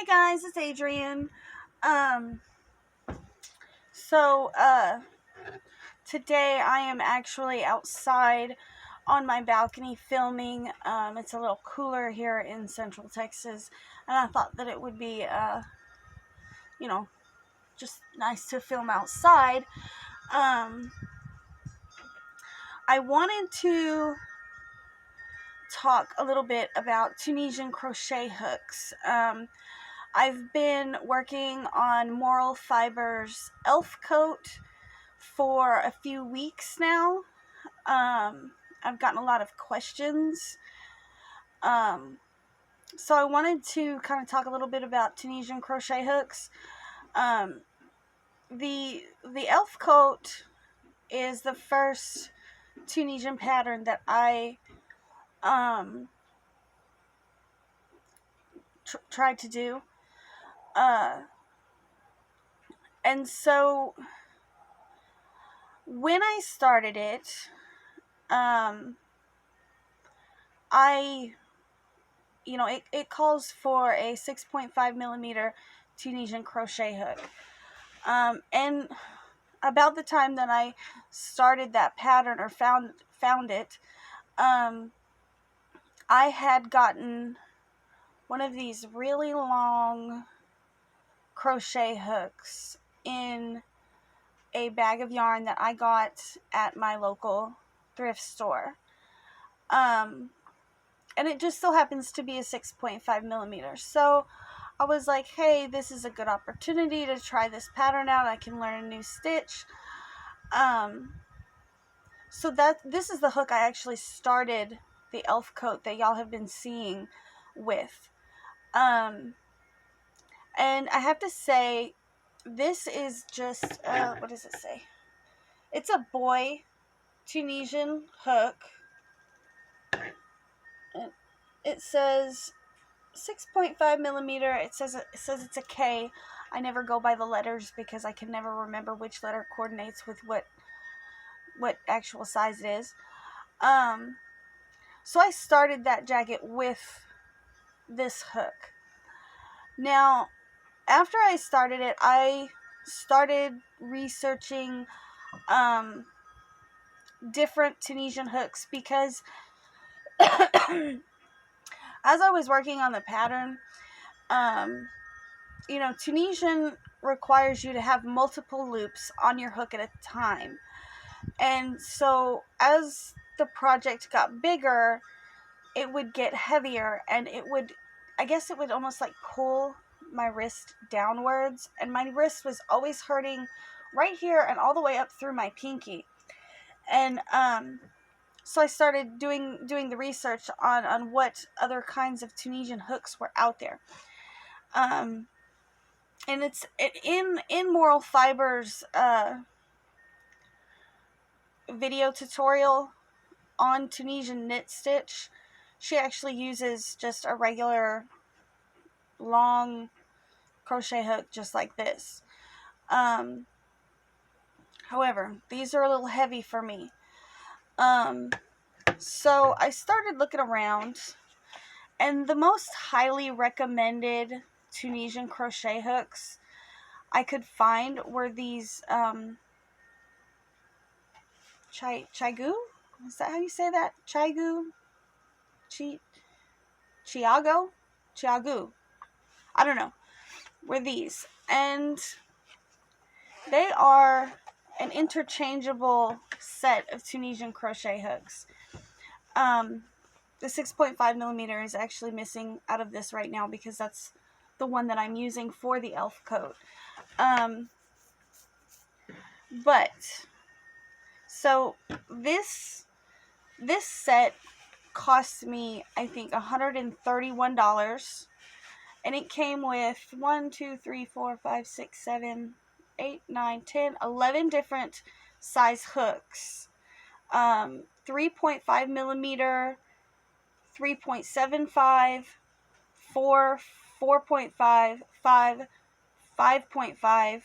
Hey guys, it's Adrian. Um, so today I am actually outside on my balcony filming. It's a little cooler here in Central Texas, and I thought that it would be, you know, just nice to film outside. I wanted to talk a little bit about Tunisian crochet hooks. I've been working on Moral Fibers elf coat for a few weeks now. I've gotten a lot of questions. So I wanted to kind of talk a little bit about Tunisian crochet hooks. The elf coat is the first Tunisian pattern that I tried to do. And so when I started it, it calls for a 6.5 millimeter Tunisian crochet hook. And about the time that I started that pattern or found it, I had gotten one of these really long crochet hooks in a bag of yarn that I got at my local thrift store. And it just so happens to be a 6.5 millimeter. So I was like, hey, this is a good opportunity to try this pattern out. I can learn a new stitch. So this is the hook I actually started the elf coat that y'all have been seeing with. And I have to say, this is just, what does it say? It's a boy Tunisian hook. It says 6.5 millimeter. It says it's a K. I never go by the letters because I can never remember which letter coordinates with what actual size it is. So I started that jacket with this hook. Now, after I started it, I started researching different Tunisian hooks because as I was working on the pattern, Tunisian requires you to have multiple loops on your hook at a time. And so as the project got bigger, it would get heavier, and it would almost like pull my wrist downwards, and my wrist was always hurting right here and all the way up through my pinky. And so I started doing the research on what other kinds of Tunisian hooks were out there. And it's in Moral Fibers video tutorial on Tunisian knit stitch. She actually uses just a regular long crochet hook just like this. However, these are a little heavy for me. So I started looking around, and the most highly recommended Tunisian crochet hooks I could find were these Chiagu? Is that how you say that? Chiagu? Chiagu? I don't know. Were these. And they are an interchangeable set of Tunisian crochet hooks. The 6.5 millimeter is actually missing out of this right now because that's the one that I'm using for the elf coat. So this set cost me, I think, $131, and it came with 11 different size hooks. 3.5 millimeter, 3.75, 4, 4.5, 5, 5.5,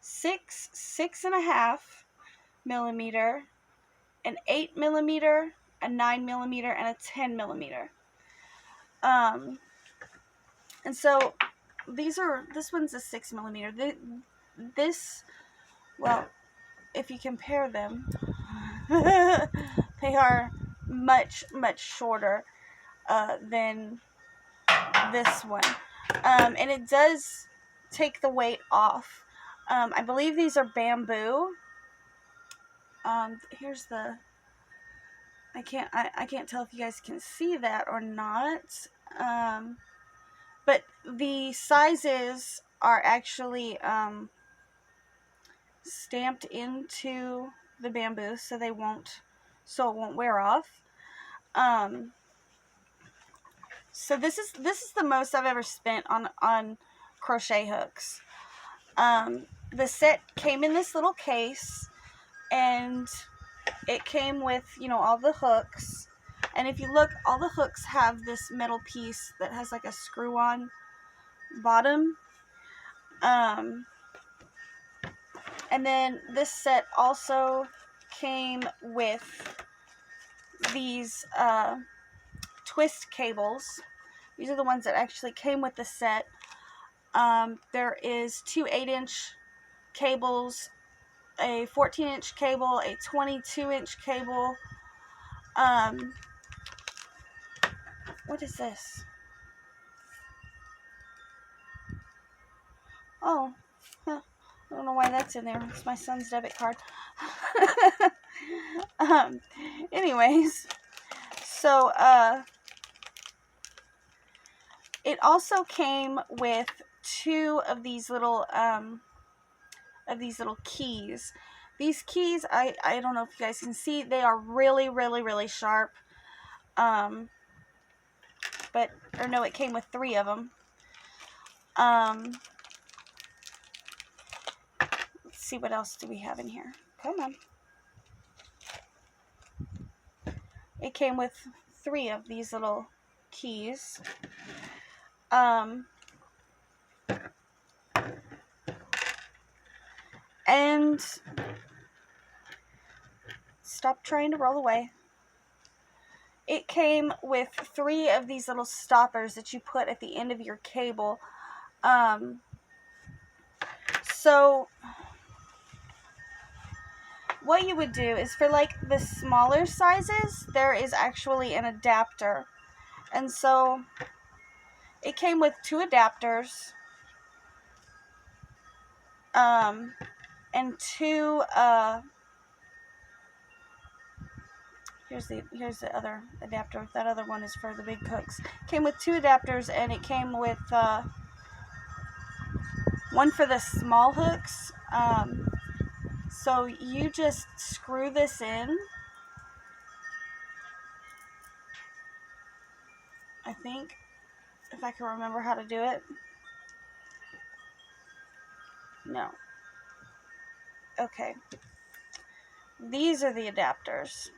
6, 6.5 millimeter, an 8 millimeter, a 9 millimeter, and a 10 millimeter. And so this one's a 6mm. This, well, if you compare them, they are much, much shorter than this one. And it does take the weight off. I believe these are bamboo. Here's the, I can't tell if you guys can see that or not. But the sizes are actually stamped into the bamboo, so it won't wear off. So this is the most I've ever spent on crochet hooks. The set came in this little case, and it came with, you know, all the hooks. And if you look, all the hooks have this metal piece that has like a screw-on bottom. And then this set also came with these twist cables. These are the ones that actually came with the set. There is 2 8-inch cables, a 14-inch cable, a 22-inch cable. What is this? Oh, huh. I don't know why that's in there. It's my son's debit card. Anyways, so it also came with 2 of these little keys. These keys, I don't know if you guys can see, they are really, really, really sharp. But, or no, it came with 3 of them. Let's see, what else do we have in here? Come on. It came with 3 of these little keys. And stop trying to roll away. It came with 3 of these little stoppers that you put at the end of your cable. So what you would do is, for like the smaller sizes, there is actually an adapter. And so it came with 2 adapters. And 2 here's the other adapter. That other one is for the big hooks. Came with 2 adapters, and it came with one for the small hooks. So you just screw this in. I think, if I can remember how to do it. No. Okay. These are the adapters.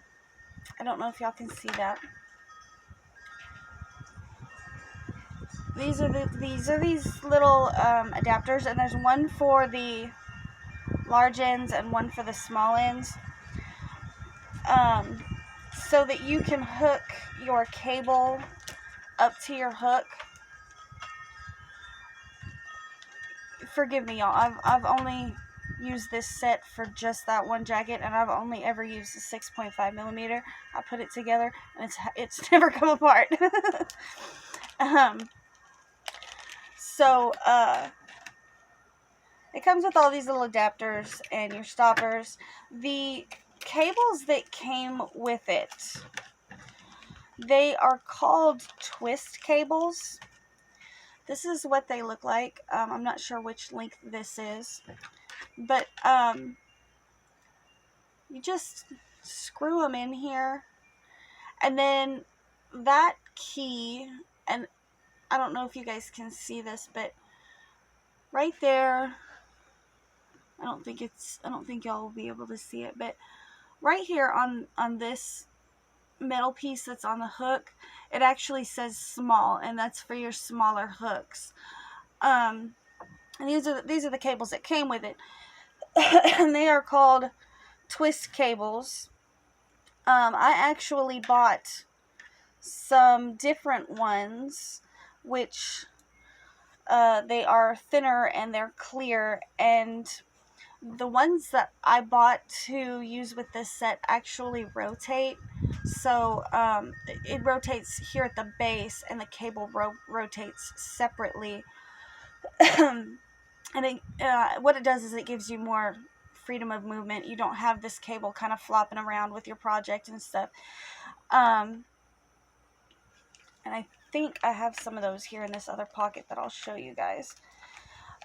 I don't know if y'all can see that. These are these little adapters, and there's one for the large ends and one for the small ends, so that you can hook your cable up to your hook. Forgive me, y'all. I've only used this set for just that one jacket, and I've only ever used a 6.5mm. I put it together, and it's never come apart. So it comes with all these little adapters and your stoppers. The cables that came with it, they are called twist cables. This is what they look like. I'm not sure which length this is, but you just screw them in here, and then that key, and I don't know if you guys can see this, but right there, I don't think y'all will be able to see it, but right here on this metal piece that's on the hook, it actually says small, and that's for your smaller hooks. And these are the cables that came with it. And they are called twist cables. I actually bought some different ones, which They are thinner and they're clear, and the ones that I bought to use with this set actually rotate. So it rotates here at the base, and the cable rotates separately. And what it does is it gives you more freedom of movement. You don't have this cable kind of flopping around with your project and stuff. And I think I have some of those here in this other pocket that I'll show you guys.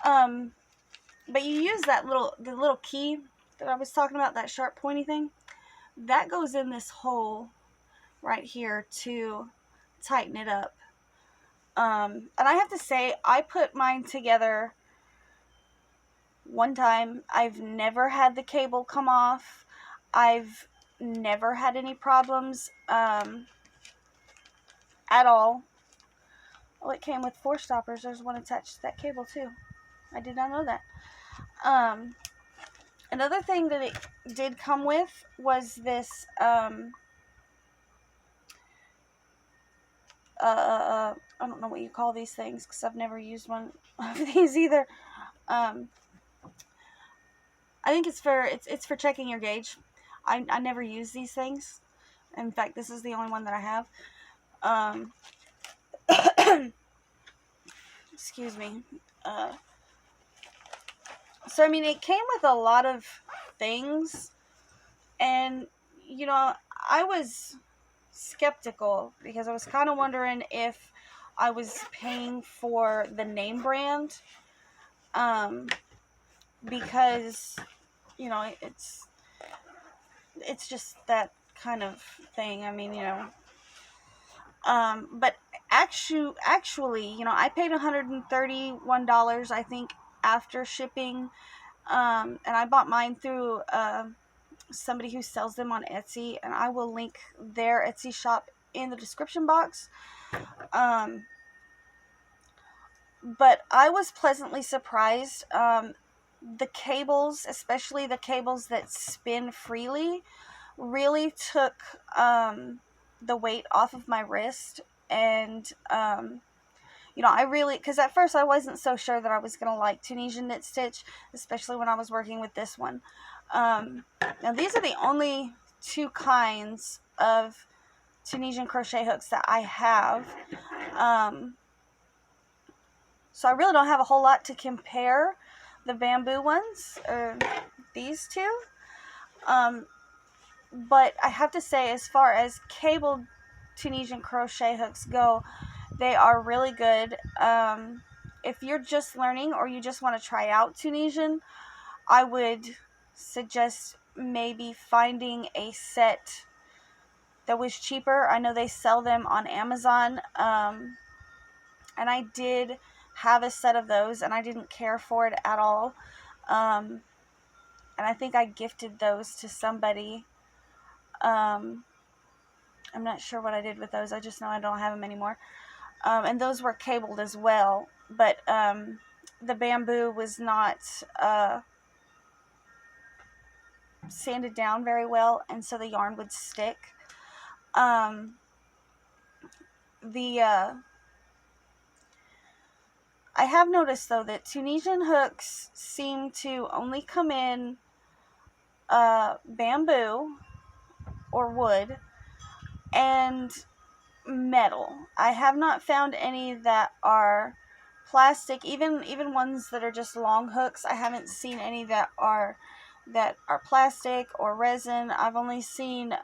But you use the little key that I was talking about, that sharp pointy thing. That goes in this hole right here to tighten it up. And I have to say, I put mine together one time. I've never had the cable come off. I've never had any problems at all. Oh, it came with 4 stoppers. There's one attached to that cable too. I did not know that. Another thing that it did come with was this I don't know what you call these things, because I've never used one of these either. I think it's for checking your gauge. I never use these things. In fact, this is the only one that I have. Excuse me. So, I mean, it came with a lot of things, and, you know, I was skeptical because I was kind of wondering if I was paying for the name brand, because, you know, it's just that kind of thing. I mean, you know, but actually, you know, I paid $131, I think, after shipping, and I bought mine through somebody who sells them on Etsy, and I will link their Etsy shop in the description box. But I was pleasantly surprised. The cables, especially the cables that spin freely, really took the weight off of my wrist. And you know, I really, because at first I wasn't so sure that I was going to like Tunisian knit stitch, especially when I was working with this one. Now these are the only 2 kinds of Tunisian crochet hooks that I have. So I really don't have a whole lot to compare the bamboo ones, or these 2. But I have to say, as far as cable Tunisian crochet hooks go, they are really good. If you're just learning, or you just want to try out Tunisian, I would suggest maybe finding a set that was cheaper. I know they sell them on Amazon, and I did have a set of those, and I didn't care for it at all. And I think I gifted those to somebody. I'm not sure what I did with those. I just know I don't have them anymore. And those were cabled as well, but the bamboo was not sanded down very well, and so the yarn would stick. I have noticed, though, that Tunisian hooks seem to only come in bamboo or wood and metal. I have not found any that are plastic, even ones that are just long hooks. I haven't seen any that are plastic or resin. I've only seen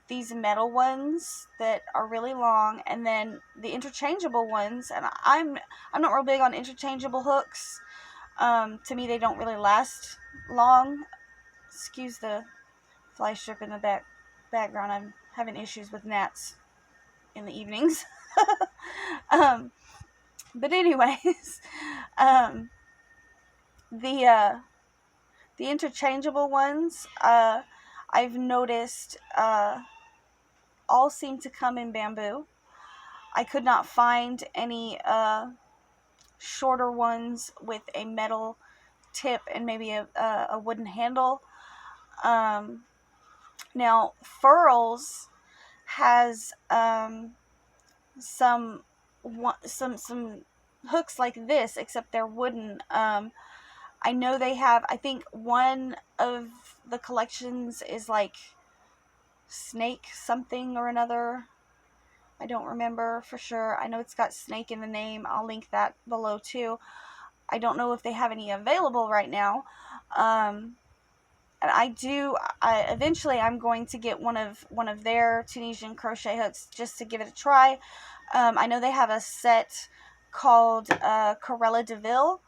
these metal ones that are really long, and then the interchangeable ones. And I'm not real big on interchangeable hooks. To me, they don't really last long. Excuse the fly strip in the background. I'm having issues with gnats in the evenings. But anyways, the interchangeable ones, I've noticed all seem to come in bamboo. I could not find any shorter ones with a metal tip and maybe a wooden handle. Now, Furls has some some hooks like this, except they're wooden. I know they have, I think one of the collections is like snake something or another. I don't remember for sure. I know it's got snake in the name. I'll link that below too. I don't know if they have any available right now. And eventually I'm going to get one of their Tunisian crochet hooks just to give it a try. I know they have a set called Corella de Ville.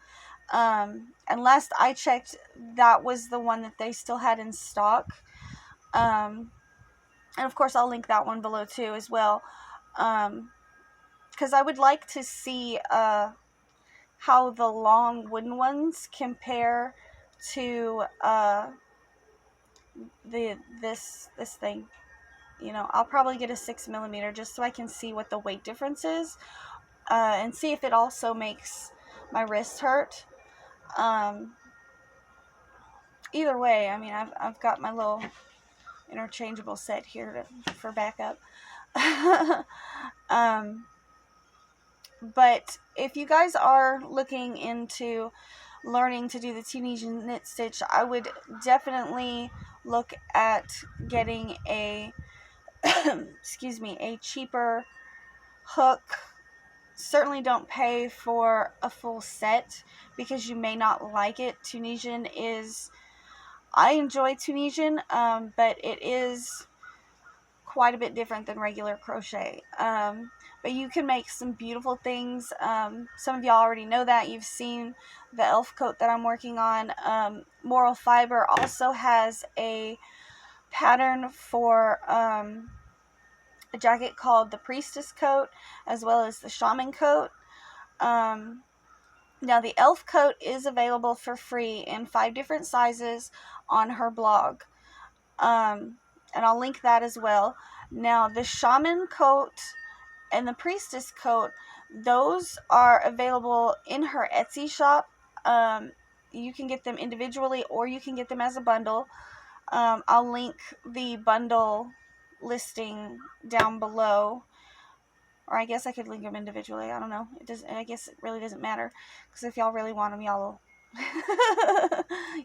And last I checked, that was the one that they still had in stock. And of course I'll link that one below too as well. Because I would like to see how the long wooden ones compare to this thing. You know, I'll probably get a 6mm just so I can see what the weight difference is, and see if it also makes my wrist hurt. Either way, I mean, I've got my little interchangeable set here for backup. But if you guys are looking into learning to do the Tunisian knit stitch, I would definitely look at getting a excuse me, a cheaper hook. Certainly don't pay for a full set because you may not like it. Tunisian is, I enjoy Tunisian, but it is quite a bit different than regular crochet. But you can make some beautiful things. Some of y'all already know that. You've seen the elf coat that I'm working on. Moral Fiber also has a pattern for a jacket called the Priestess coat, as well as the Shaman coat. Now the elf coat is available for free in 5 different sizes on her blog. And I'll link that as well. Now the Shaman coat and the Priestess coat, those are available in her Etsy shop. You can get them individually or you can get them as a bundle. I'll link the bundle listing down below, or I guess I could link them individually. I don't know. I guess it really doesn't matter, because if y'all really want them, y'all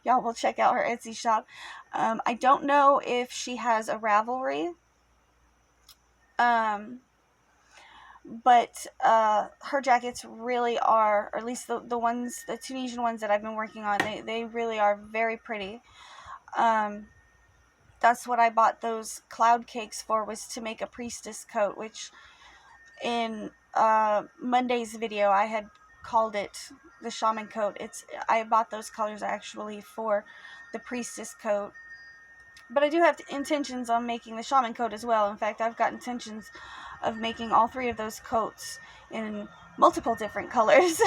will check out her Etsy shop. I don't know if she has a Ravelry. But her jackets really are, or at least the Tunisian ones that I've been working on, they really are very pretty. That's what I bought those cloud cakes for, was to make a Priestess coat, which in Monday's video I had called it the Shaman coat. I bought those colors actually for the Priestess coat. But I do have intentions on making the Shaman coat as well. In fact, I've got intentions of making all 3 of those coats in multiple different colors.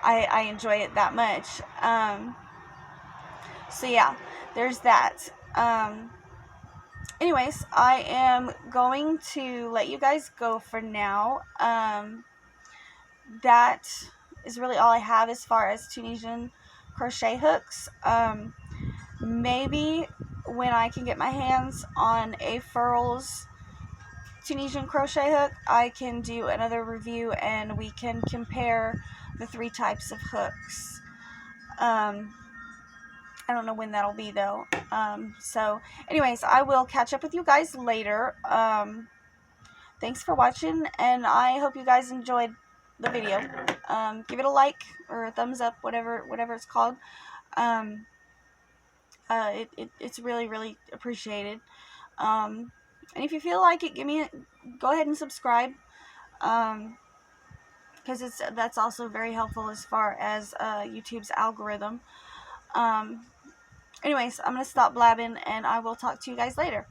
I enjoy it that much. So yeah, there's that. Anyways, I am going to let you guys go for now. That is really all I have as far as Tunisian crochet hooks. Maybe when I can get my hands on a Furls Tunisian crochet hook, I can do another review and we can compare the 3 types of hooks. I don't know when that'll be though. So anyways, I will catch up with you guys later. Thanks for watching, and I hope you guys enjoyed the video. Give it a like or a thumbs up, whatever it's called. It's really, really appreciated. And if you feel like it, go ahead and subscribe, because that's also very helpful as far as YouTube's algorithm. Anyways, I'm gonna stop blabbing, and I will talk to you guys later.